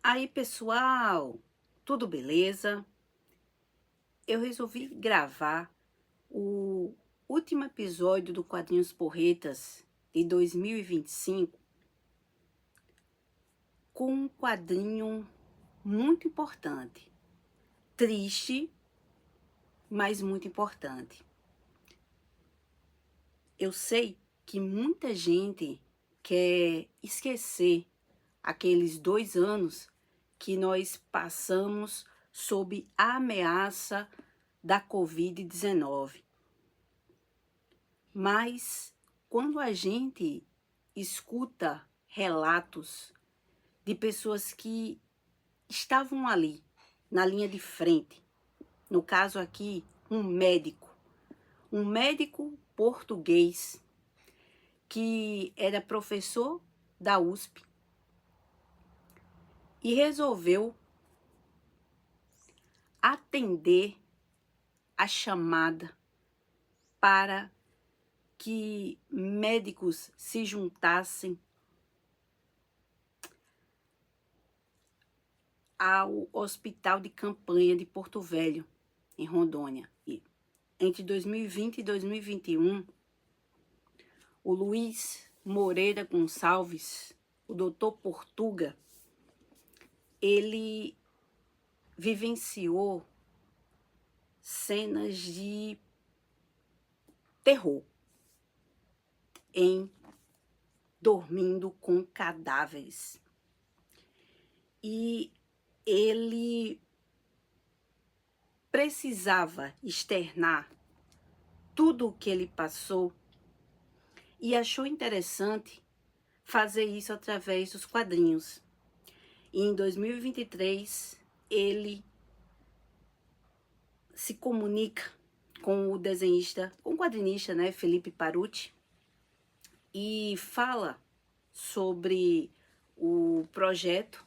Aí, pessoal, tudo beleza? Eu resolvi gravar o último episódio do Quadrinhos Porretas de 2025 com um quadrinho muito importante, triste, mas muito importante. Eu sei que muita gente quer esquecer aqueles 2 anos que nós passamos sob a ameaça da Covid-19. Mas quando a gente escuta relatos de pessoas que estavam ali, na linha de frente, no caso aqui, um médico português que era professor da USP e resolveu atender a chamada para que médicos se juntassem ao Hospital de Campanha de Porto Velho, em Rondônia. E entre 2020 e 2021, o Luiz Moreira Gonçalves, o doutor Portuga, ele vivenciou cenas de terror em Dormindo com Cadáveres. E ele precisava externar tudo o que ele passou e achou interessante fazer isso através dos quadrinhos. E em 2023, ele se comunica com o desenhista, com o quadrinista, né, Felipe Paruti, e fala sobre o projeto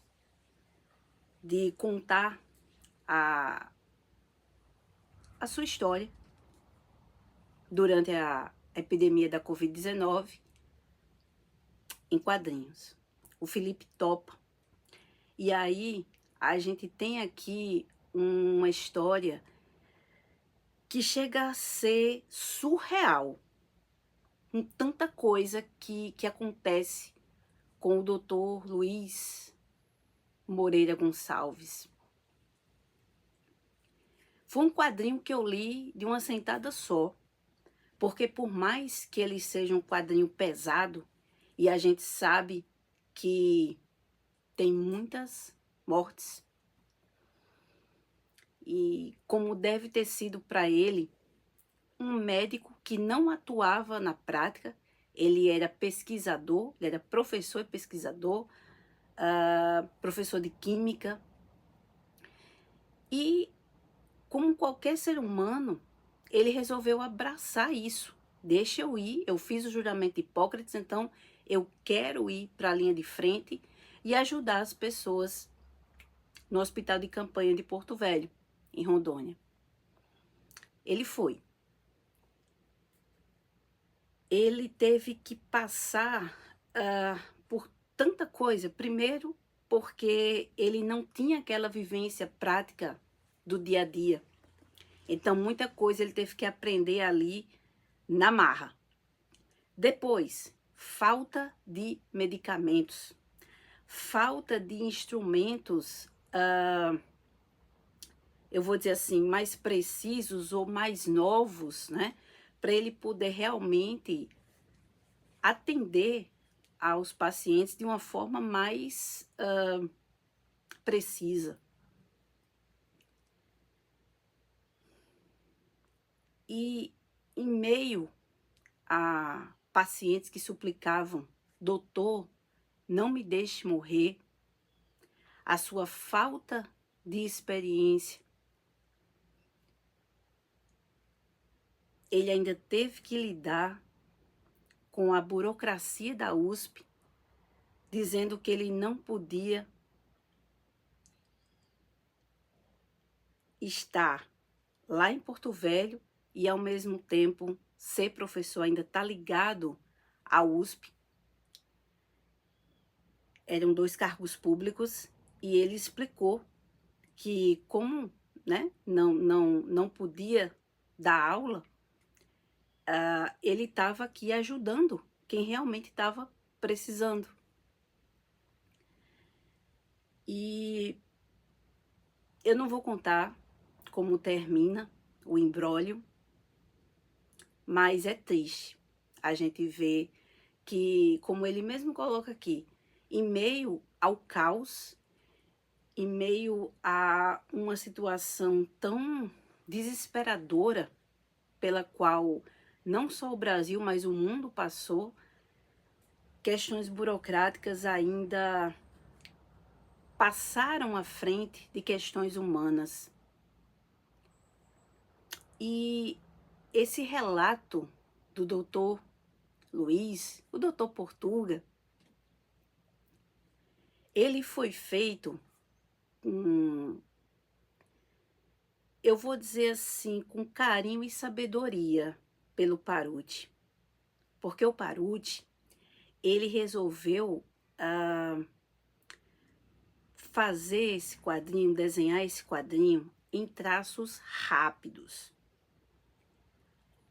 de contar a sua história durante a epidemia da Covid-19 em quadrinhos. O Felipe topa. E aí a gente tem aqui uma história que chega a ser surreal, com tanta coisa que acontece com o doutor Luiz Moreira Gonçalves. Foi um quadrinho que eu li de uma sentada só, porque por mais que ele seja um quadrinho pesado, e a gente sabe que tem muitas mortes, e como deve ter sido para ele, um médico que não atuava na prática, ele era pesquisador, ele era professor e pesquisador, professor de química, e como qualquer ser humano, ele resolveu abraçar isso. Deixa eu ir, eu fiz o juramento de Hipócrates, então eu quero ir para a linha de frente e ajudar as pessoas no Hospital de Campanha de Porto Velho, em Rondônia. Ele foi. Ele teve que passar por tanta coisa. Primeiro, porque ele não tinha aquela vivência prática do dia a dia. Então, muita coisa ele teve que aprender ali na marra. Depois, falta de medicamentos, falta de instrumentos, eu vou dizer assim, mais precisos ou mais novos, né? Para ele poder realmente atender aos pacientes de uma forma mais precisa. E em meio a pacientes que suplicavam, doutor, não me deixe morrer, a sua falta de experiência, ele ainda teve que lidar com a burocracia da USP, dizendo que ele não podia estar lá em Porto Velho e ao mesmo tempo ser professor, ainda está ligado à USP. Eram 2 cargos públicos e ele explicou que como, né, não podia dar aula, ele estava aqui ajudando quem realmente estava precisando. E eu não vou contar como termina o imbróglio, mas é triste a gente ver que, como ele mesmo coloca aqui, em meio ao caos, em meio a uma situação tão desesperadora pela qual não só o Brasil, mas o mundo passou, questões burocráticas ainda passaram à frente de questões humanas. E esse relato do doutor Luiz, o doutor Portuga, ele foi feito com, eu vou dizer assim, com carinho e sabedoria pelo Paruti. Porque o Paruti, ele resolveu fazer esse quadrinho, desenhar esse quadrinho em traços rápidos,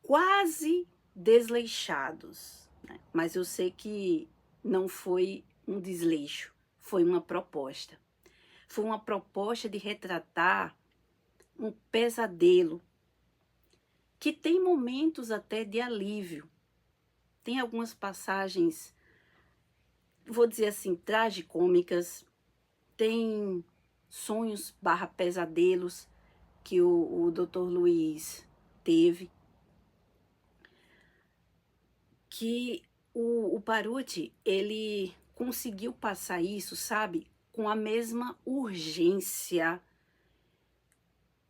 quase desleixados, né? Mas eu sei que não foi um desleixo, foi uma proposta. Foi uma proposta de retratar um pesadelo que tem momentos até de alívio. Tem algumas passagens, vou dizer assim, tragicômicas, tem sonhos barra pesadelos que o Dr. Luiz teve, que o Paruti, ele conseguiu passar isso, sabe, com a mesma urgência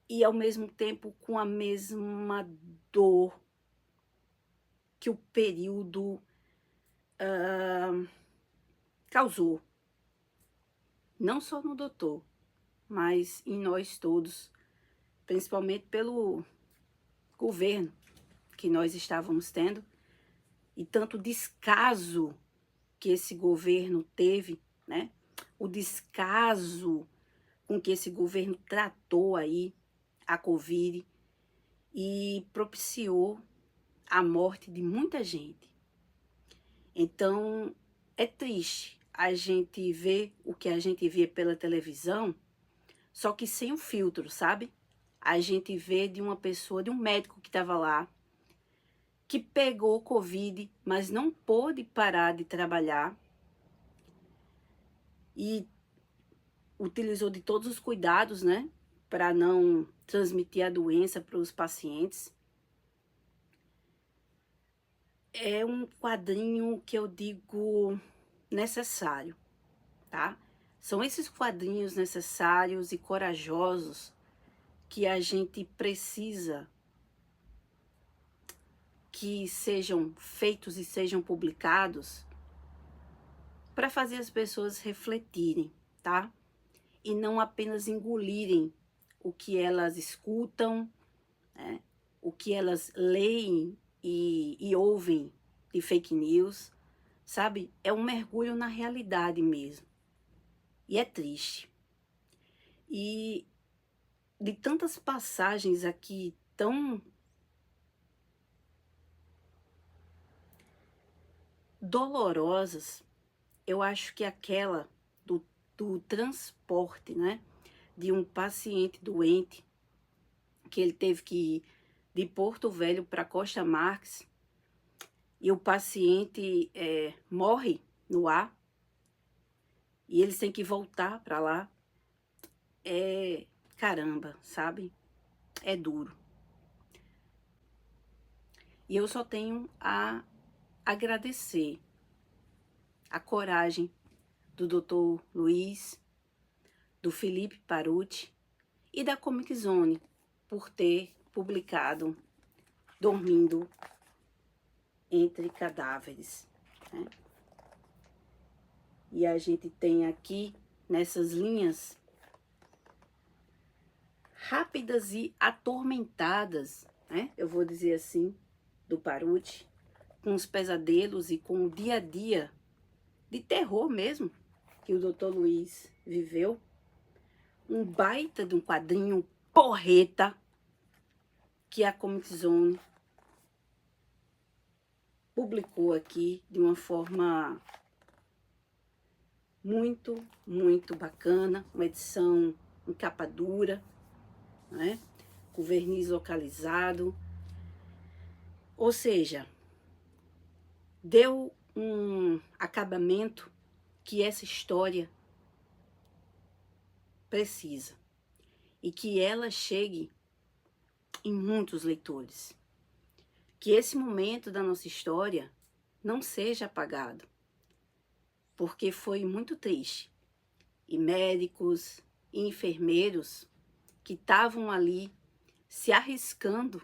e ao mesmo tempo com a mesma dor que o período causou, não só no doutor, mas em nós todos, principalmente pelo governo que nós estávamos tendo, e tanto descaso que esse governo teve, né? O descaso com que esse governo tratou aí a Covid e propiciou a morte de muita gente. Então, é triste a gente ver o que a gente vê pela televisão, só que sem o filtro, sabe? A gente vê de uma pessoa, de um médico que estava lá, que pegou Covid, mas não pôde parar de trabalhar e utilizou de todos os cuidados, né, para não transmitir a doença para os pacientes. É um quadrinho que eu digo necessário, tá? São esses quadrinhos necessários e corajosos que a gente precisa que sejam feitos e sejam publicados para fazer as pessoas refletirem, tá? E não apenas engolirem o que elas escutam, né? O que elas leem e ouvem de fake news, sabe? É um mergulho na realidade mesmo. E é triste. E de tantas passagens aqui tão dolorosas, eu acho que aquela do transporte, né, de um paciente doente, que ele teve que ir de Porto Velho para Costa Marques, e o paciente morre no ar, e eles têm que voltar para lá. Caramba, sabe? É duro. E eu só tenho a agradecer a coragem do Dr. Luiz, do Felipe Paruti e da Comic Zone por ter publicado Dormindo entre Cadáveres, né? E a gente tem aqui, nessas linhas rápidas e atormentadas, né? Eu vou dizer assim, do Paruti, com os pesadelos e com o dia a dia de terror mesmo que o Dr. Luiz viveu, um baita de um quadrinho porreta que a Comic Zone publicou aqui de uma forma muito, muito bacana, uma edição em capa dura, né? Com verniz localizado, ou seja, deu um acabamento que essa história precisa e que ela chegue em muitos leitores, que esse momento da nossa história não seja apagado, porque foi muito triste, e médicos e enfermeiros que estavam ali se arriscando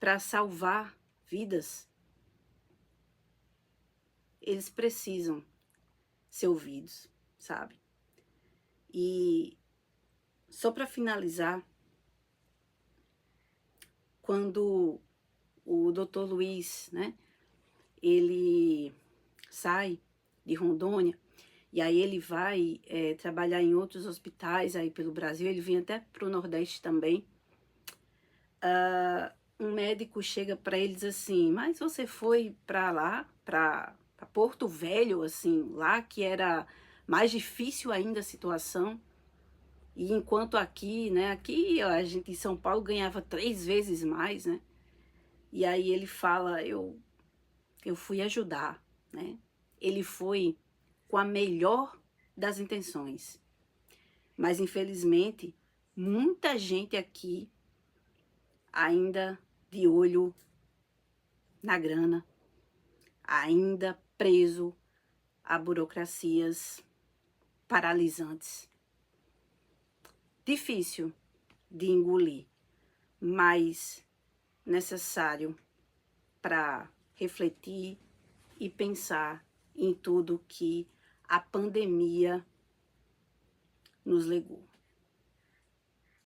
para salvar vidas, eles precisam ser ouvidos, sabe? E só para finalizar, quando o Dr. Luiz, né, ele sai de Rondônia, e aí ele vai trabalhar em outros hospitais aí pelo Brasil, ele vem até para o Nordeste também. Um médico chega para ele e diz assim, mas você foi para lá, para Porto Velho, assim, lá que era mais difícil ainda a situação, e enquanto aqui, né, aqui a gente em São Paulo ganhava 3 vezes mais, né, e aí ele fala, eu fui ajudar, né, ele foi com a melhor das intenções, mas infelizmente muita gente aqui ainda de olho na grana, ainda preso a burocracias paralisantes. Difícil de engolir, mas necessário para refletir e pensar em tudo que a pandemia nos legou.